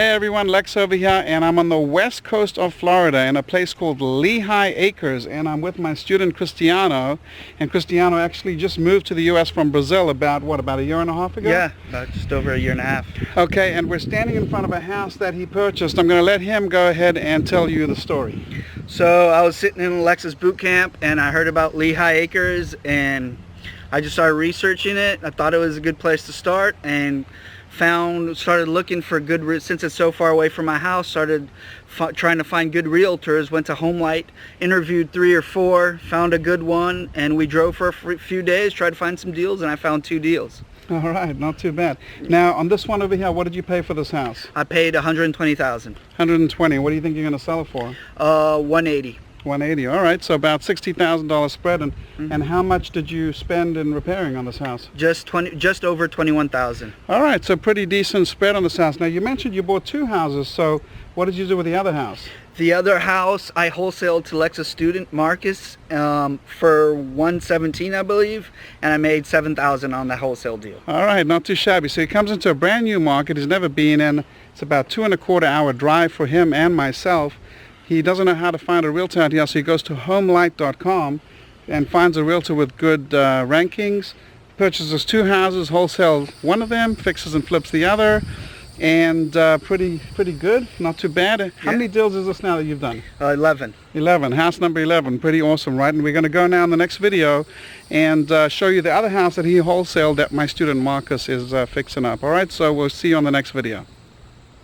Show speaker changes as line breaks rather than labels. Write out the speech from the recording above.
Hey everyone, Lex over here, and I'm on the west coast of Florida in a place called Lehigh Acres, and I'm with my student Christiano. And Christiano actually just moved to the US from Brazil about a year and a half ago?
Yeah, about just over a year and a half.
Okay, and we're standing in front of a house that he purchased. I'm going to let him go ahead and tell you the story.
So I was sitting in Alexa's boot camp and I heard about Lehigh Acres and I just started researching it. I thought it was a good place to start and started looking for good, since it's so far away from my house, started trying to find good realtors, went to HomeLight, interviewed 3 or 4, found a good one, and we drove for a few days, tried to find some deals, and I found 2 deals.
All right, not too bad. Now, on this one over here, what did you pay for this house?
I paid $120,000.
$120. What do you think you're going to sell it for?
$180.
$180. All right, so about $60,000 spread. And how much did you spend in repairing on this house?
Just over $21,000.
All right, so pretty decent spread on this house. Now, you mentioned you bought 2 houses, so what did you do with the other house?
The other house I wholesaled to Lex's student Marcus for $117, I believe, and I made $7,000 on the wholesale deal.
All right, not too shabby. So he comes into a brand new market he's never been in. It's about 2.25 hour drive for him and myself. He doesn't know how to find a realtor out here, so he goes to homelight.com and finds a realtor with good rankings, purchases 2 houses, wholesales one of them, fixes and flips the other, and pretty good, not too bad. How many deals is this now that you've done?
11.
11, house number 11, pretty awesome, right? And we're going to go now in the next video and show you the other house that he wholesaled that my student Marcus is fixing up. All right, so we'll see you on the next video.